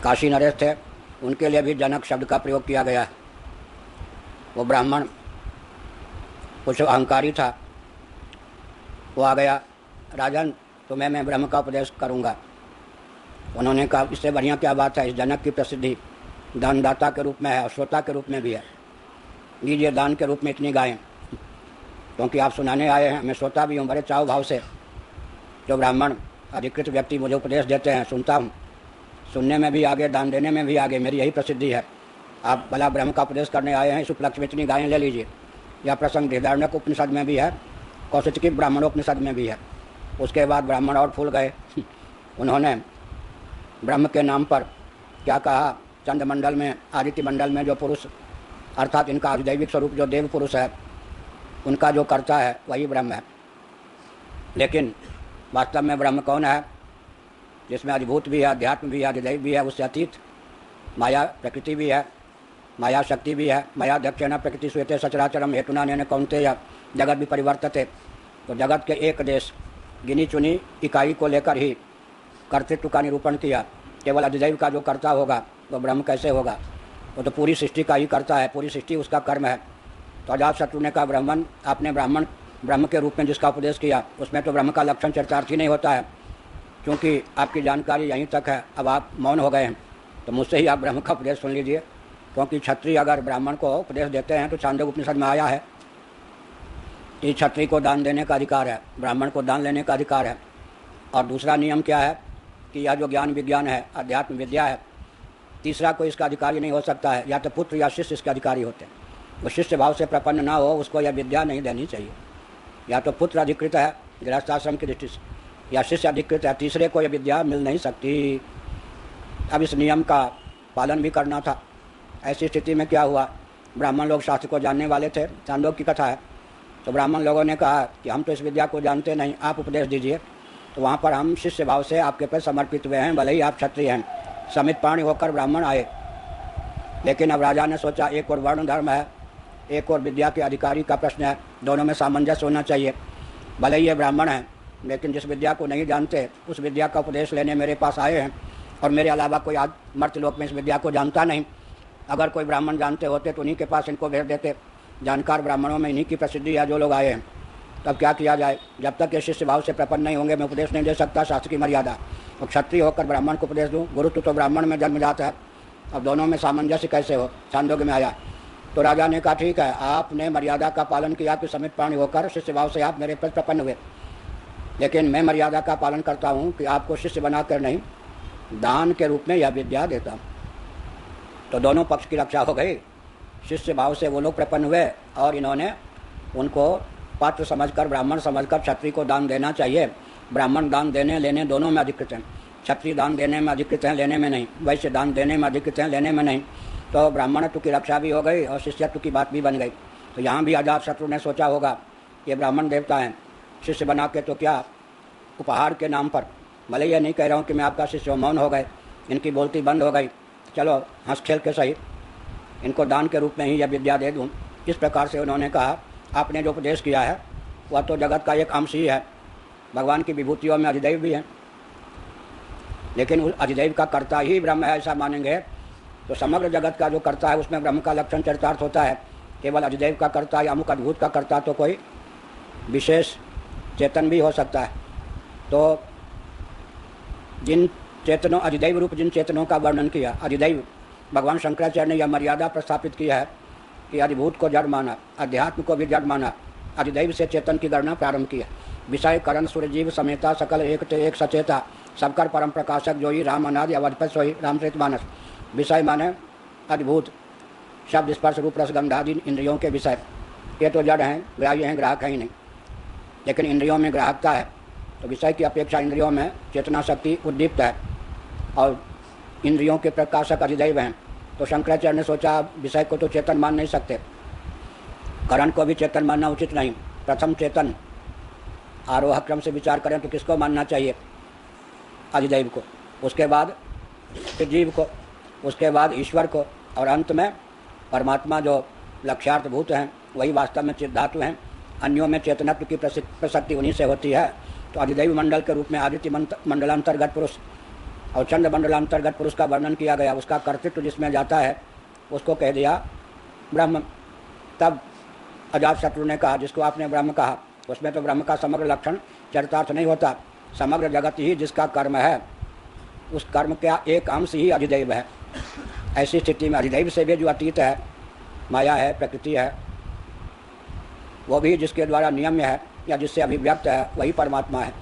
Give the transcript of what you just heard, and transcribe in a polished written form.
काशी नरेश थे, उनके लिए भी जनक शब्द का प्रयोग किया गया है। वो ब्राह्मण कुछ अहंकारी था, वो आ गया, राजन तुम्हें मैं ब्रह्म का उपदेश करूँगा। उन्होंने कहा इससे बढ़िया क्या बात है, इस जनक की प्रसिद्धि दानदाता के रूप में है और श्रोता के रूप में भी है, लीजिए दान के रूप में इतनी गायें, क्योंकि आप सुनाने आए हैं, मैं श्रोता भी हूँ बड़े चाव भाव से। जो ब्राह्मण अधिकृत व्यक्ति मुझे उपदेश देते हैं सुनता हूँ, सुनने में भी आगे, दान देने में भी आगे, मेरी यही प्रसिद्धि है। आप भला ब्रह्म का उपदेश करने आए हैं, इस उपलक्ष्य में इतनी गायें ले लीजिए। यह प्रसंग बृहदारण्यक उपनिषद में भी है, कौशिकी ब्राह्मणोपनिषद में भी है। उसके बाद ब्राह्मण और फूल गए। उन्होंने ब्रह्म के नाम पर क्या कहा, चंद्रमंडल में, आदित्य मंडल में जो पुरुष अर्थात इनका अधिदैविक स्वरूप जो देव पुरुष है, उनका जो कर्ता है वही ब्रह्म है। लेकिन वास्तव में ब्रह्म कौन है, जिसमें अधिभूत भी है, अध्यात्म भी है, अधिदैव भी है, उससे अतीत माया प्रकृति भी है, माया शक्ति भी है। माया दक्षिणा प्रकृति श्वेते सचराचरम हेतुना नेन कौन्तेय जगत भी परिवर्तते। तो जगत के एक देश गिनी चुनी इकाई को लेकर ही कर्तृत्व का निरूपण किया। केवल अधिदैव का जो कर्ता होगा वो ब्रह्म कैसे होगा, वो तो पूरी सृष्टि का ही कर्ता है, पूरी सृष्टि उसका कर्म है। तो अजातशत्रु ने कहा ब्राह्मण, आपने ब्रह्म के रूप में जिसका उपदेश किया उसमें तो ब्रह्म का लक्षण चरितार्थ ही नहीं होता है, क्योंकि आपकी जानकारी यहीं तक है, अब आप मौन हो गए हैं, तो मुझसे ही आप ब्रह्म का उपदेश सुन लीजिए। क्योंकि क्षत्रिय अगर ब्राह्मण को उपदेश देते हैं तो छांदोग्य उपनिषद में आया है कि क्षत्रिय को दान देने का अधिकार है, ब्राह्मण को दान लेने का अधिकार है। और दूसरा नियम क्या है कि यह जो ज्ञान विज्ञान है, अध्यात्म विद्या है, तीसरा कोई इसका अधिकारी नहीं हो सकता है, या तो पुत्र या शिष्य इसके अधिकारी होते हैं। वो शिष्य भाव से प्रपन्न ना हो, उसको यह विद्या नहीं देनी चाहिए। या तो पुत्र अधिकृत है गृहस्थाश्रम की दृष्टि से, या शिष्य अधिकृत है, तीसरे को यह विद्या मिल नहीं सकती। अब इस नियम का पालन भी करना था। ऐसी स्थिति में क्या हुआ, ब्राह्मण लोग शास्त्र को जानने वाले थे, छांदोग्य की कथा है, तो ब्राह्मण लोगों ने कहा कि हम तो इस विद्या को जानते नहीं, आप उपदेश दीजिए। तो वहाँ पर हम शिष्य भाव से आपके पर समर्पित हुए हैं, भले ही आप क्षत्रिय हैं। समित प्राणी होकर ब्राह्मण आए, लेकिन अब राजा ने सोचा एक और वर्ण धर्म है, एक और विद्या के अधिकारी का प्रश्न है, दोनों में सामंजस्य होना चाहिए। भले ही ये ब्राह्मण हैं, लेकिन जिस विद्या को नहीं जानते उस विद्या का उपदेश लेने मेरे पास आए हैं, और मेरे अलावा कोई आज मर्त्यलोक में इस विद्या को जानता नहीं। अगर कोई ब्राह्मण जानते होते तो उन्हीं के पास इनको भेज देते। जानकार ब्राह्मणों में इन्हीं की प्रसिद्धि है जो लोग आए हैं। तब क्या किया जाए, जब तक ये शिष्य भाव से प्रपन्न नहीं होंगे मैं उपदेश नहीं दे सकता, शास्त्र की मर्यादा। और क्षत्रिय होकर ब्राह्मण को उपदेश दूँ, गुरुत्व तो ब्राह्मण में जन्म जाता है, अब दोनों में सामंजस्य कैसे हो, छांदोग्य में आया। तो राजा ने कहा ठीक है, आपने मर्यादा का पालन किया कि समित प्राणी होकर शिष्य भाव से आप मेरे पर प्रपन्न हुए, लेकिन मैं मर्यादा का पालन करता हूँ कि आपको शिष्य बनाकर नहीं, दान के रूप में यह विद्या देता हूँ। तो दोनों पक्ष की रक्षा हो गई। शिष्य भाव से वो लोग प्रपन्न हुए और इन्होंने उनको पात्र समझकर, ब्राह्मण समझकर क्षत्रिय को दान देना चाहिए। ब्राह्मण दान देने लेने दोनों में अधिकृत हैं, क्षत्रिय दान देने में अधिकृत हैं, लेने में नहीं, वैश्य दान देने में अधिकृत हैं, लेने में नहीं। तो ब्राह्मणत्व की रक्षा भी हो गई और शिष्यत्व की बात भी बन गई। तो यहाँ भी अजातशत्रु ने सोचा होगा ये ब्राह्मण देवता हैं, शिष्य बना के तो क्या उपहार के नाम पर, भले ये नहीं कह रहा हूँ कि मैं आपका शिष्य, मौन हो गए, इनकी बोलती बंद हो गई, चलो हंस खेल के सही इनको दान के रूप में ही यह विद्या दे दूँ। इस प्रकार से उन्होंने कहा आपने जो उपदेश किया है वह तो जगत का एक अंश ही है, भगवान की विभूतियों में अधिदैव भी है, लेकिन उस अधिदैव का कर्ता ही ब्रह्म है ऐसा मानेंगे तो समग्र जगत का जो कर्ता है उसमें ब्रह्म का लक्षण चरितार्थ होता है। केवल अधिदैव का कर्ता या अमुक अद्भुत का कर्ता तो कोई विशेष चेतन भी हो सकता है। तो जिन चेतनों, अधिदैव रूप जिन चेतनों का वर्णन किया, अधिदैव भगवान शंकराचार्य ने यह मर्यादा प्रस्थापित किया है कि अधिभूत को जड़ माना, अध्यात्म को भी जड़ माना, अधिदैव से चेतन की गणना प्रारंभ किया। विषय करण सूर्यजीव समेता सकल एक सचेता, सबकर परम प्रकाशक जो ही राम अनादि अवधपत सोई रामचरितमानस। विषय माने अधिभूत, शब्द स्पर्श रूप रस गंधादि इंद्रियों के विषय, ये तो जड़ हैं, ग्राह्य हैं, ग्राहक है ही नहीं, लेकिन इंद्रियों में ग्राहकता है। तो विषय की अपेक्षा इंद्रियों में चेतना शक्ति उद्दीप्त है और इंद्रियों के प्रकाशक अधिदैव हैं। तो शंकराचार्य ने सोचा विषय को तो चेतन मान नहीं सकते, करण को भी चेतन मानना उचित नहीं। प्रथम चेतन आरोह क्रम से विचार करें तो किसको मानना चाहिए, अधिदैव को, उसके बाद जीव को, उसके बाद ईश्वर को, और अंत में परमात्मा जो लक्ष्यार्थभूत हैं वही वास्तव में चित धातु हैं। अन्यों में चेतनत्व की प्रसक्ति उन्हीं से होती है। तो अधिदैव मंडल के रूप में आदित्य मंडलांतर्गत पुरुष और चंद्र मंडलांतर्गत पुरुष का वर्णन किया गया, उसका कर्तृत्व जिसमें जाता है उसको कह दिया ब्रह्म। तब अजातशत्रु ने कहा, जिसको आपने ब्रह्म कहा उसमें तो ब्रह्म का समग्र लक्षण चरितार्थ नहीं होता, समग्र जगत ही जिसका कर्म है उस कर्म का एक अंश ही अधिदैव है। ऐसी स्थिति में अधिदैव से भी जो अतीत है, माया है, प्रकृति है, वो भी जिसके द्वारा नियम्य है या जिससे अभिव्यक्त है, वही परमात्मा है।